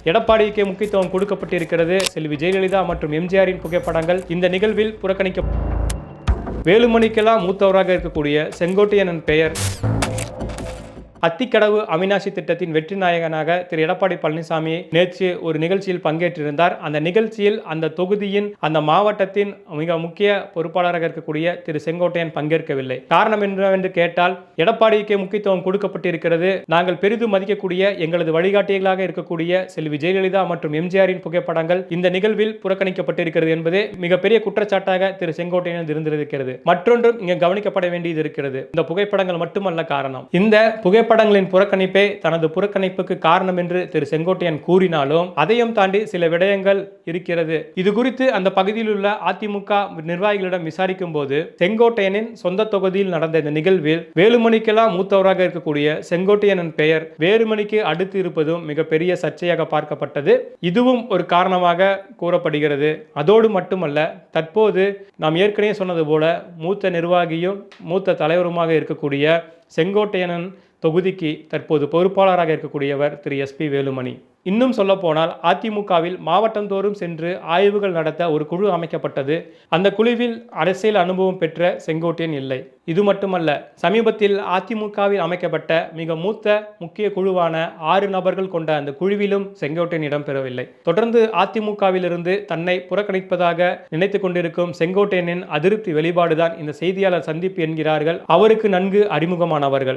எடப்பாடிக்கு முக்கியத்துவம் கொடுக்கப்பட்டிருக்கிறது. செல்வி ஜெயலலிதா மற்றும் எம்ஜிஆரின் புகைப்படங்கள் இந்த நிகழ்வில் புறக்கணிக்க. வேலுமணிக்கெல்லாம் மூத்தவராக இருக்கக்கூடிய செங்கோட்டையனின் பெயர். அத்திக்கடவு அவிநாசி திட்டத்தின் வெற்றி நாயகனாக திரு எடப்பாடி பழனிசாமி நேற்று ஒரு நிகழ்ச்சியில் பங்கேற்றிருந்தார். அந்த நிகழ்ச்சியில் அந்த தொகுதியின் அந்த மாவட்டத்தின் மிக முக்கிய பொறுப்பாளராக இருக்கக்கூடிய திரு செங்கோட்டையன் பங்கேற்கவில்லை. காரணம் என்னவென்று கேட்டால், எடப்பாடிக்கு முக்கியத்துவம் கொடுக்கப்பட்டிருக்கிறது. நாங்கள் பெரிதும் மதிக்கக்கூடிய எங்களது வழிகாட்டிகளாக இருக்கக்கூடிய செல்வி ஜெயலலிதா மற்றும் எம்ஜிஆரின் புகைப்படங்கள் இந்த நிகழ்வில் புறக்கணிக்கப்பட்டிருக்கிறது என்பதே மிகப்பெரிய குற்றச்சாட்டாக திரு செங்கோட்டையன் இருந்திருக்கிறது. மற்றொன்றும் இங்கு கவனிக்கப்பட வேண்டியது இருக்கிறது. இந்த புகைப்படங்கள் மட்டுமல்ல காரணம். இந்த புகைப்படங்களின் புறக்கணிப்பே தனது புறக்கணிப்புக்கு காரணம் என்று திரு செங்கோட்டையன் கூறினாலும் அதையும் தாண்டி சில விடயங்கள் இருக்கிறது. இது குறித்து அந்த பகுதியில் உள்ள அதிமுக நிர்வாகிகளிடம் விசாரிக்கும் போது, செங்கோட்டையனின் சொந்த தொகுதியில் நடந்த இந்த நிகழ்வில் வேலுமணிக்கெல்லாம் மூத்தவராக இருக்கக்கூடிய செங்கோட்டையனின் பெயர் வேலுமணிக்கு அடுத்து இருப்பதும் மிகப்பெரிய சர்ச்சையாக பார்க்கப்பட்டது. இதுவும் ஒரு காரணமாக கூறப்படுகிறது. அதோடு மட்டுமல்ல, தற்போது நாம் ஏற்கனவே சொன்னது போல மூத்த நிர்வாகியும் மூத்த தலைவருமாக இருக்கக்கூடிய செங்கோட்டையனின் தொகுதிக்கு தற்போது பொறுப்பாளராக இருக்கக்கூடியவர் திரு எஸ்பி வேலுமணி. இன்னும் சொல்ல போனால், அதிமுகவில் மாவட்டந்தோறும் சென்று ஆய்வுகள் நடத்த ஒரு குழு அமைக்கப்பட்டது. அந்த குழுவில் அரசியல் அனுபவம் பெற்ற செங்கோட்டையன் இல்லை. இது மட்டுமல்ல, சமீபத்தில் அதிமுகவில் அமைக்கப்பட்ட மிக மூத்த முக்கிய குழுவான 6 நபர்கள் கொண்ட அந்த குழுவிலும் செங்கோட்டையன் இடம்பெறவில்லை. தொடர்ந்து அதிமுகவிலிருந்து தன்னை புறக்கணிப்பதாக நினைத்துக் கொண்டிருக்கும் செங்கோட்டையனின் அதிருப்தி வெளிப்பாடுதான் இந்த செய்தியாளர் சந்திப்பு என்கிறார்கள் அவருக்கு நன்கு அறிமுகமானவர்கள்.